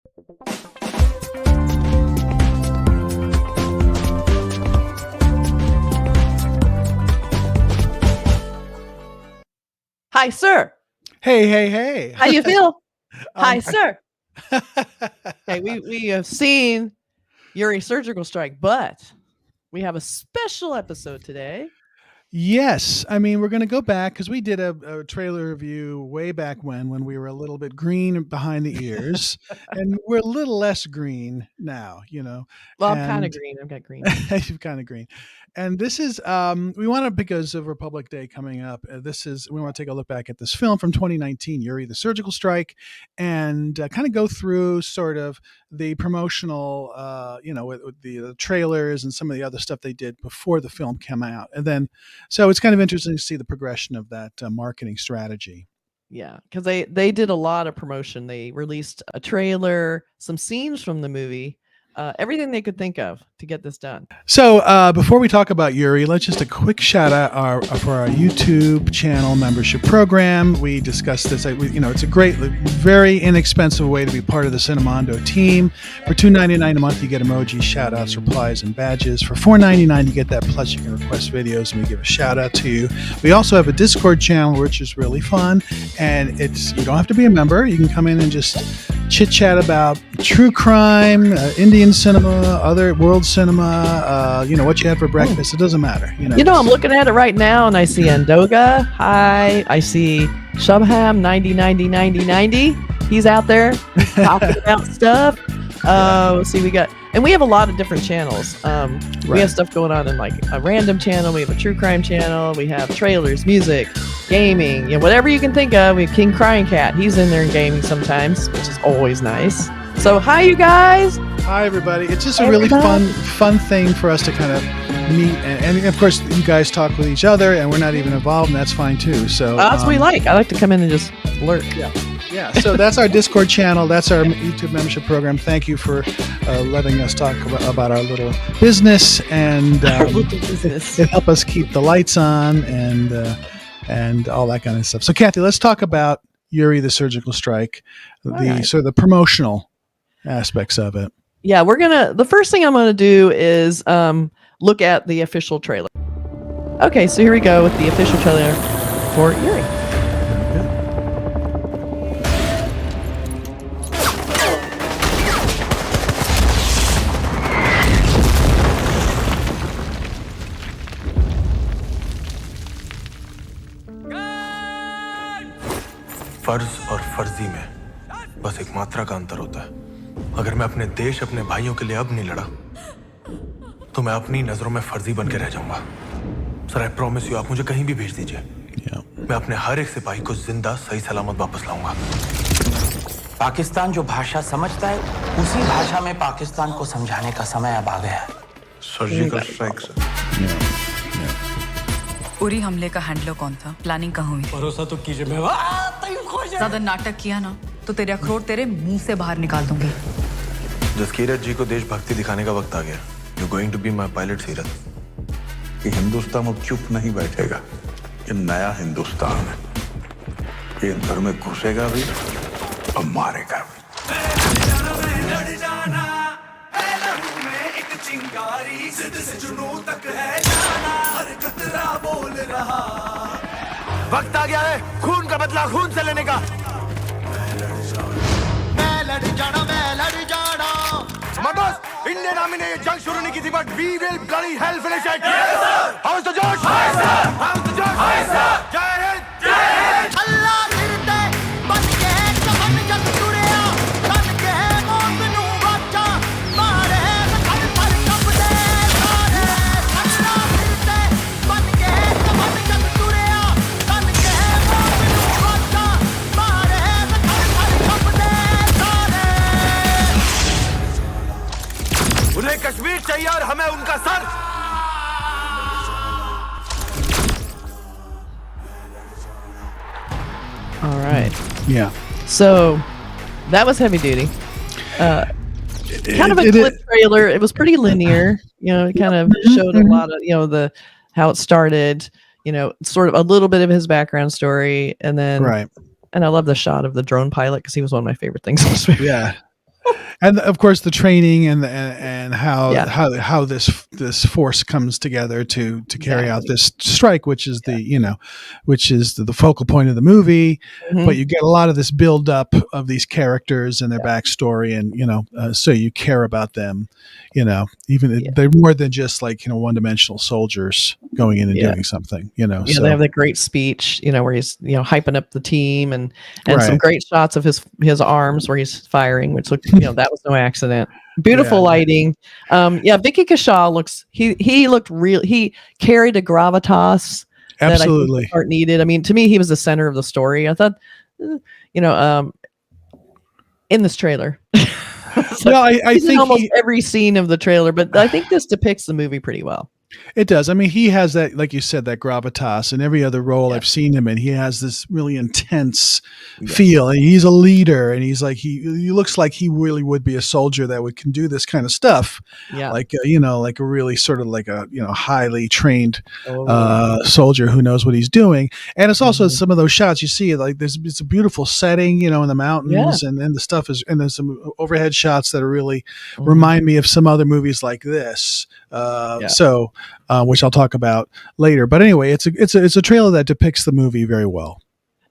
Hi, sir. Hey. How you feel? Hi, sir. Okay, we have seen Yuri Surgical Strike, but we have a special episode today. Yes. I mean, we're going to go back because we did a trailer review way back when we were a little bit green behind the ears and we're a little less green now, Well, I'm kind of green. I've got green. You're kind of green. And this is, we want to, because of Republic Day coming up, we want to take a look back at this film from 2019, Yuri the Surgical Strike, and kind of go through sort of the promotional, with the trailers and some of the other stuff they did before the film came out. And then, so it's kind of interesting to see the progression of that marketing strategy. Yeah, because they did a lot of promotion. They released a trailer, some scenes from the movie, everything they could think of to get this done. So before we talk about Yuri, let's just a quick shout out for our YouTube channel membership program. We discussed this. It's a great, very inexpensive way to be part of the Cinemondo team. For $2.99 a month, you get emoji, shout outs, replies, and badges. For $4.99, you get that. Plus, you can request videos, and we give a shout out to you. We also have a Discord channel, which is really fun, and you don't have to be a member. You can come in and just chit chat about true crime, Indian cinema, other world cinema, what you had for breakfast. It doesn't matter. I'm looking at it right now and I see Andoga. Hi. I see Shubham 90. He's out there talking about stuff. Let's see, we have a lot of different channels. We have stuff going on in like a random channel. We have a true crime channel. We have trailers, music, gaming, whatever you can think of. We have King Crying Cat. He's in there and gaming sometimes, which is always nice. So hi, you guys. Hi, everybody. It's just a really fun thing for us to kind of meet. And of course, you guys talk with each other and we're not even involved, and that's fine too. So that's what we like. I like to come in and just lurk. Yeah. So that's our Discord channel. That's our YouTube membership program. Thank you for letting us talk about our little business and it help us keep the lights on and all that kind of stuff. So Kathy, let's talk about Yuri the Surgical Strike, sort of the promotional aspects of it. Yeah, the first thing I'm gonna do is look at the official trailer. Okay, so here we go with the official trailer for Yuri. फर्ज और फर्जी में बस एक मात्रा का अंतर होता है। अगर मैं अपने देश, अपने भाइयों के लिए अब नहीं लड़ा, तो मैं अपनी नजरों में फर्जी बन के रह जाऊंगा। सर, आई प्रॉमिस यू, आप मुझे कहीं भी भेज दीजिए। मैं अपने हर एक सिपाही को जिंदा सही सलामत वापस लाऊंगा। पाकिस्तान जो भाषा समझता है, उसी भाषा में पाकिस्तान को समझाने का समय अब आ गया है। Surgical strike sir. उरी हमले का हैंडलर कौन था? प्लानिंग कहाँ हुई? भरोसा तो कीजिए। मैं ज्यादा नाटक किया ना तो तेरे अखरोट तेरे मुंह से बाहर निकाल दूंगी। जसकीरत जी को देशभक्ति दिखाने का वक्त आ गया। You're going to be my pilot, सीरत। कि हिंदुस्तान अब चुप नहीं बैठेगा। ये नया हिंदुस्तान है। ये अंदर में घुसेगा भी और मारेगा भी। वक्त आ गया है खून का बदला खून से लेने का। मैं लड़ जाना। इंडियन आर्मी ने ये जंग शुरू नहीं की थी, but we will bloody hell finish it. How's the जोश? जय हिंद। अल्लाह गिरते बन के कफन जग जुड़िया, तन के मौत नू बचा मारे कफन पर कब दे सारे। अल्लाह गिरते बन के कफन जग जुड़िया, तन के मौत नू बचा मारे कफन पर कब दे सारे। उन्हें कश्मीर चाहिए और हमें उनका sir. All right. Yeah. So that was heavy duty. Kind of a clip trailer. It was pretty linear. It kind of showed a lot of, how it started, sort of a little bit of his background story. And then, right. And I love the shot of the drone pilot because he was one of my favorite things in this movie. Yeah. And of course the training and how Yeah. how this force comes together to carry out Exactly. this strike, which is which is the focal point of the movie. Mhm. But you get a lot of this build up of these characters and their backstory, and so you care about them. Even Yeah. they're more than just like one dimensional soldiers going in and Yeah. doing something. Yeah, they So have that great speech, where he's hyping up the team, and some right, great shots of his arms where he's firing, which looked that was no accident. yeah, Beautiful lighting. Yeah, Vicky Kaushal he looked real. He carried a gravitas that I think the absolutely. part needed. I mean, to me, he was the center of the story. I thought, in this trailer. So Well, I he's in think almost every scene of the trailer, but I think this depicts the movie pretty well. it does. I mean, he has that, like you said, that gravitas. In every other role Yeah. I've seen him in, he has this really intense feel. And he's a leader, and he's like he looks like he really would be a soldier that can do this kind of stuff. Yeah. Like like a really sort of like a highly trained Oh, soldier who knows what he's doing. And it's also Mhm. some of those shots you see, like it's a beautiful setting, in the mountains, and then the stuff is, and there's some overhead shots that are really Mhm. remind me of some other movies like this. Yeah. So, which I'll talk about later. But anyway, it's a trailer that depicts the movie very well.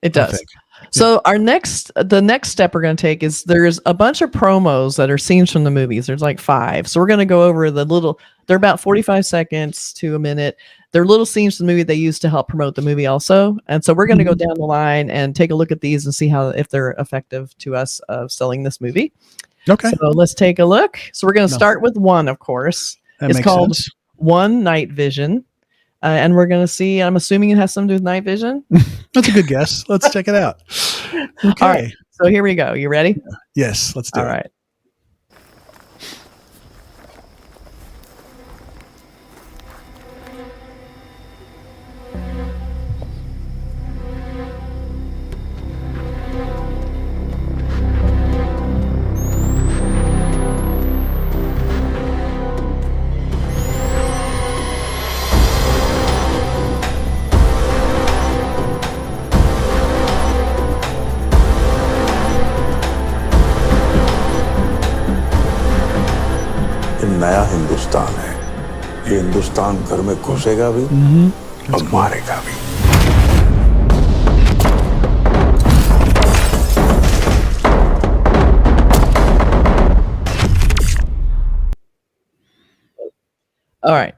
It I does. think. So the next step we're going to take is there's a bunch of promos that are scenes from the movies. There's like 5. So we're going to go over they're about 45 seconds to a minute. They're little scenes from the movie they use to help promote the movie also. And so we're going to go down the line and take a look at these and see if they're effective to us of selling this movie. Okay, So let's take a look. So we're going to start with one, of course. that It's makes called sense. One Night Vision. And we're going to see, I'm assuming it has something to do with night vision. That's a good guess. Let's check it out. Okay. All right. So here we go. You ready? Yes, let's do All it. right. ये नया हिंदुस्तान है। ये हिंदुस्तान घर में घुसेगा भी और मारेगा भी। All right.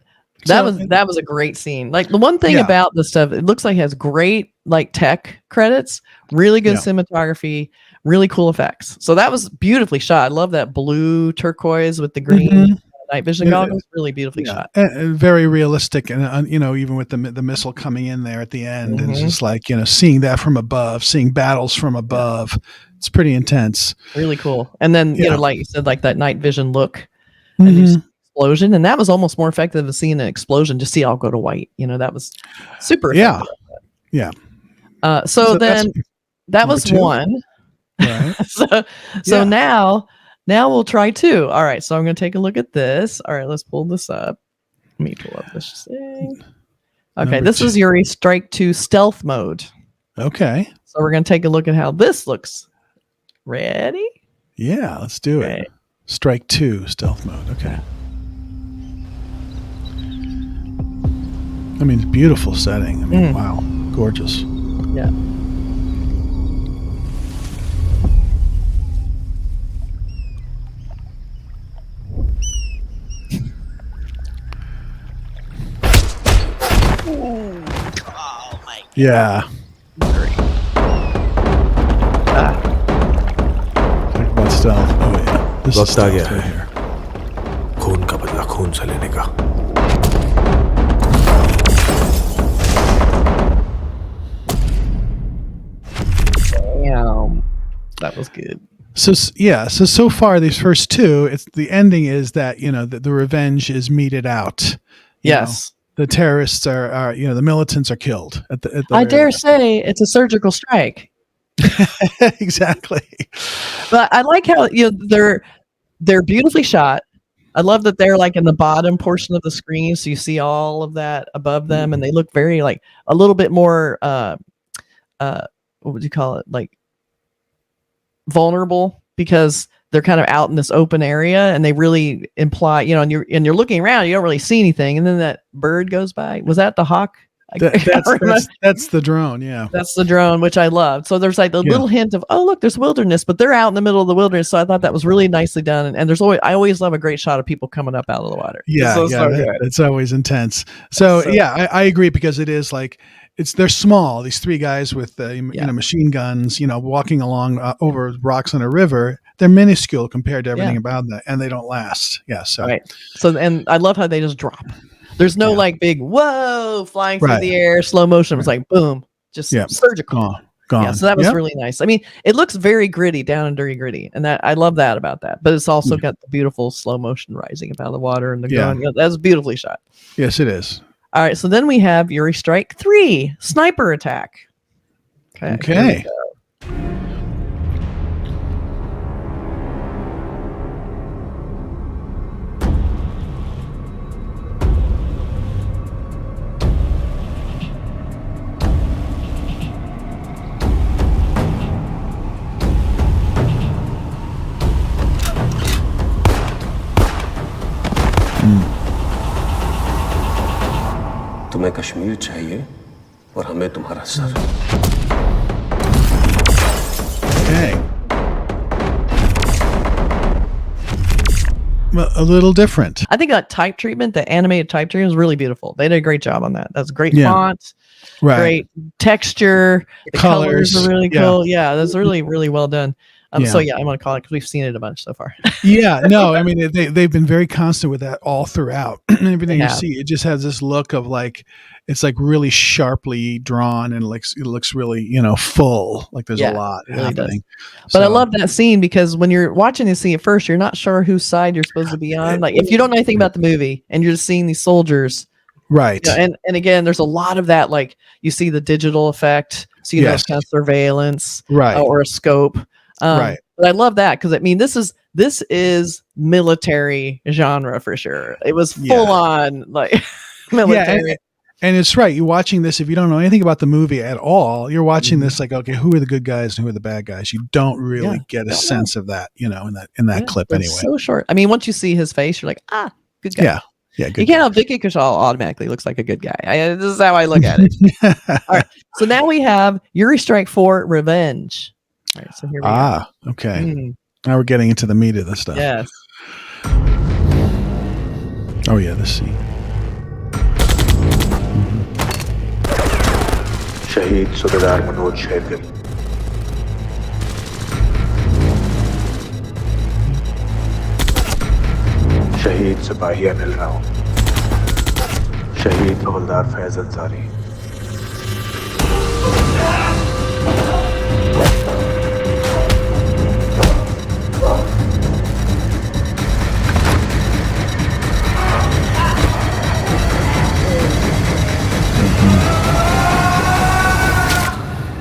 That was a great scene. Like the one thing Yeah. about this stuff, it looks like it has great like tech credits, really good Yeah. cinematography, really cool effects. So that was beautifully shot. I love that blue turquoise with the green Mhm. night vision Yeah. goggles. Really beautifully Yeah, shot. and very realistic, and even with the missile coming in there at the end, and it's Mhm. just like seeing that from above, seeing battles from above, it's pretty intense. Really cool. And then Yeah. like you said, like that night vision look. And you Mhm. see explosion, and that was almost more effective than seeing an explosion. Just see it all go to white. That was super Yeah, effective. yeah. So that's then that number was 2. one. Right. so Yeah. now we'll try 2. All right, so I'm going to take a look at this. All right, let's pull this up. Let me pull up this thing. Okay, Number this 2. is Yuri Strike 2 stealth mode. Okay. So we're going to take a look at how this looks. Ready? Yeah, let's do it. Okay. Strike 2 stealth mode. Okay. I mean, it's beautiful setting. I mean, wow, gorgeous. Yeah. Yeah. Ah, Talk about stealth. Oh yeah. This is वक्त आ stealth गया right है here. खून का बदला खून से लेने का। damn. That was good. So far these first 2, it's the ending is that the revenge is meted out. You know, Yes. the terrorists are the militants are killed at the I very dare last. say it's a surgical strike. Exactly. But I like how they're beautifully shot. I love that they're like in the bottom portion of the screen, so you see all of that above them, and they look very like a little bit more what would you call it? Like vulnerable, because they're kind of out in this open area, and they really imply, and you're looking around, you don't really see anything, and then that bird goes by. Was that the hawk? That's the drone. Yeah, that's the drone, which I love. So there's like the little hint of, oh look, there's wilderness, but they're out in the middle of the wilderness. So I thought that was really nicely done. And there's I always love a great shot of people coming up out of the water. It's always intense. So I agree, because it is like they're small. These three guys with machine guns, walking along over rocks on a river. They're minuscule compared to everything about that, and they don't last. Yeah. So right. So and I love how they just drop. There's no like big whoa flying through the air, slow motion. It was like boom, just surgical. Gone. Yeah, so that was really nice. I mean, it looks very gritty, down and dirty gritty, and that I love that about that. But it's also got the beautiful slow motion rising up out of the water and the gun. That's beautifully shot. Yes, it is. All right, so then we have Yuri Strike 3, Sniper Attack. Okay. तुम्हें कश्मीर चाहिए और हमें तुम्हारा sir. Okay. Well, a little different. I think that type treatment, the animated type treatment, was really beautiful. They did a great job on that. That's great font, great texture. The colors are really cool. Yeah, that's really, really well done. So I'm gonna call it, because we've seen it a bunch so far. I mean they've been very constant with that all throughout. Everything you see, it just has this look of like it's like really sharply drawn, and it looks really full, like there's a lot happening. But I love that scene, because when you're watching this scene at first, you're not sure whose side you're supposed to be on. Like if you don't know anything about the movie and you're just seeing these soldiers, right? And again, there's a lot of that. Like you see the digital effect, so it's kind of surveillance, right, or a scope. Right. But I love that, because I mean this is military genre for sure. It was full on like military. And it's right. You're watching this, if you don't know anything about the movie at all, you're watching this like, okay, who are the good guys and who are the bad guys? You don't really get a sense of that, in that clip anyway. So short. I mean, once you see his face, you're like, good guy. Yeah. You can't help Vicky Kaushal automatically looks like a good guy. This is how I look at it. All right. So now we have Yuri Strike 4 Revenge. All right, so here we go. Okay. Now we're getting into the meat of the stuff. Yes. Oh yeah, this scene. शहीद सुबेदार मनोज शेरगिल. शहीद सिपाही अनिल राव. शहीद हवलदार फैज अंसारी.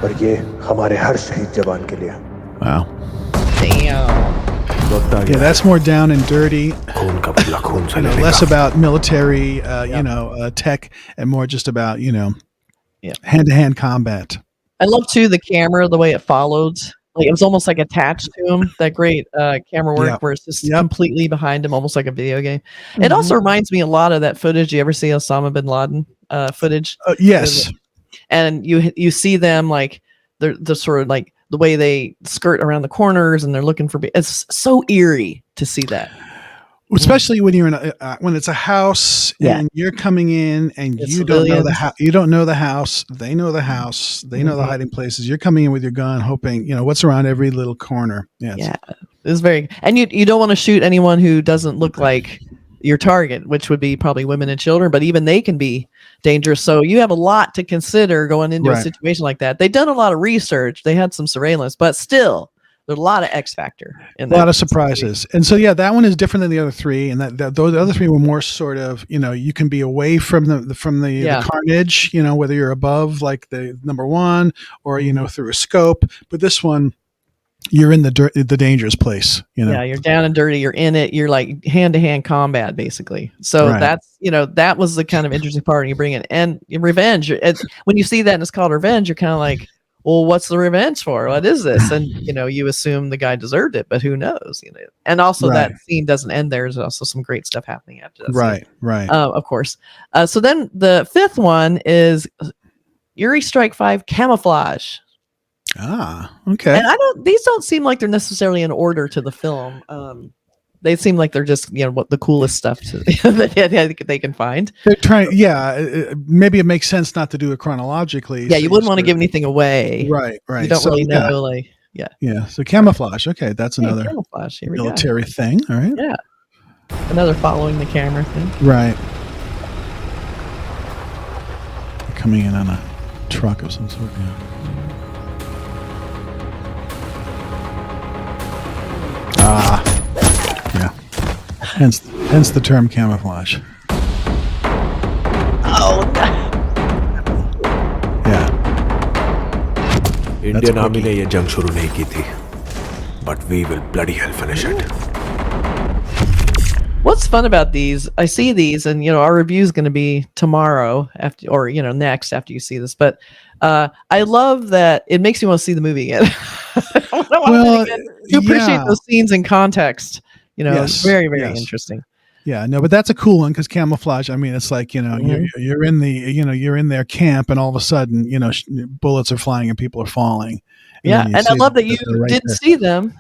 और ये हमारे हर शहीद जवान के लिए. Wow. Damn. Yeah, that's more down and dirty. खून का बदला खून से लेने Less का. about military, tech, and more just about hand-to-hand combat. I love too the camera, the way it followed. Like it was almost like attached to him. That great camera work where it's just completely behind him, almost like a video game. It also reminds me a lot of that footage. You ever see Osama bin Laden footage? Yes. And you see them like they're sort of like the way they skirt around the corners, and they're looking for. It's so eerie to see that. Especially when you're in when it's a house and you're coming in and It's you don't know civilians. you don't know the house. They know the house. They know the hiding places. You're coming in with your gun, hoping what's around every little corner. Yeah, it's very. And you don't want to shoot anyone who doesn't look like your target, which would be probably women and children. But even they can be dangerous. So you have a lot to consider going into a situation like that. They've done a lot of research. They had some surveillance, but still. There's a lot of X factor in that. A lot of surprises. And so, that one is different than the other three. And those other three were more sort of, you can be away from the carnage, whether you're above like the number one or, through a scope. But this one, you're in the dangerous place, Yeah, you're down and dirty. You're in it. You're like hand-to-hand combat, basically. So that's, that was the kind of interesting part. You bring it. And revenge, when you see that and it's called revenge, you're kind of like, well, what's the revenge for? What is this? And you assume the guy deserved it, but who knows? And also Right. that scene doesn't end there. There's also some great stuff happening after that. Right. Scene. Right. Of course. So then the fifth one is Yuri Strike 5 Camouflage. Okay. And these don't seem like they're necessarily in order to the film. They seem like they're just what the coolest stuff that they can find. They're trying. Yeah. Maybe it makes sense not to do it chronologically. Yeah, you wouldn't want to give anything away. Right. Right. You don't really know. Yeah. So camouflage. Okay, that's another camouflage. Here we military thing. All right. Yeah. Another following the camera thing. Right. Coming in on a truck of some sort. Yeah. Yeah. Hence the term camouflage. Oh no. Yeah. Indian army ने ये जंग शुरू नहीं की थी, but we will bloody hell finish it. What's fun about these? I see these, and our review is going to be tomorrow after, or next after you see this. But I love that it makes you want to see the movie again. You appreciate those scenes in context. It's very, very interesting. Yeah, no, but that's a cool one because camouflage. I mean, it's like you're in you're in their camp, and all of a sudden, bullets are flying and people are falling. And I love that you didn't see them,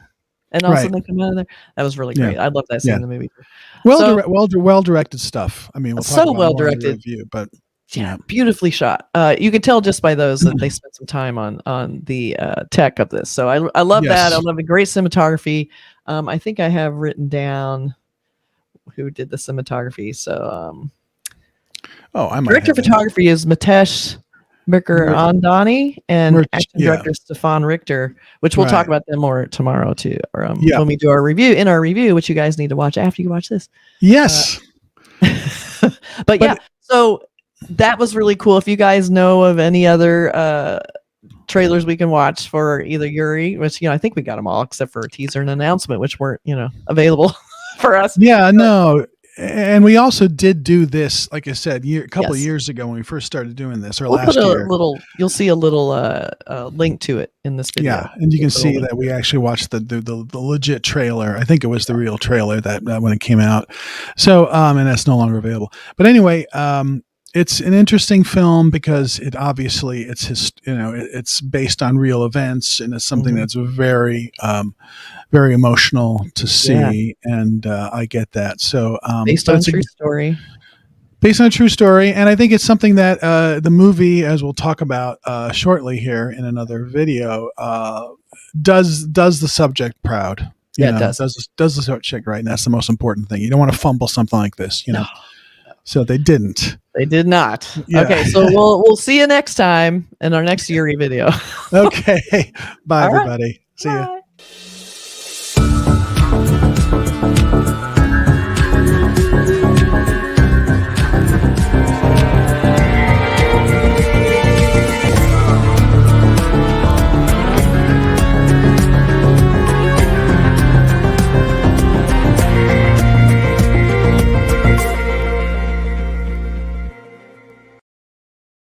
and all of a Right. sudden they come out of there. That was really great. I love that scene in the movie. Well directed stuff. I mean, we'll talk So about well more in the directed. review, but Yeah, beautifully shot. You can tell just by those that they spent some time on the tech of this. So I love that. I love the great cinematography. I think I have written down who did the cinematography. So I might director of have photography is Mitesh Andani and action yeah. director Stefan Richter, which we'll talk Right. about them more tomorrow too, or Yeah. when we do our review, which you guys need to watch after you watch this. Yes. But yeah, so that was really cool. If you guys know of any other trailers we can watch for either Yuri, which I think we got them all except for a teaser and announcement, which weren't available for us. Yeah, no. And we also did do this, like I said, a couple of years ago when we first started doing this, or We'll last put a year. you'll see a little link to it in this video. Yeah, and you can We'll put a see link. that we actually watched the legit trailer. I think it was the real trailer that when it came out. So, and that's no longer available. But anyway, it's an interesting film because it obviously it's based on real events, and it's something that's very very emotional to see, and I get that. So Based on true story. based on a true story, and I think it's something that the movie, as we'll talk about shortly here in another video, does the subject proud. It does. Does the subject right, and that's the most important thing. You don't want to fumble something like this, No. So they didn't. They did not. Yeah. Okay, so we'll see you next time in our next Yuri video. Okay, bye All right. everybody. See ya. Bye.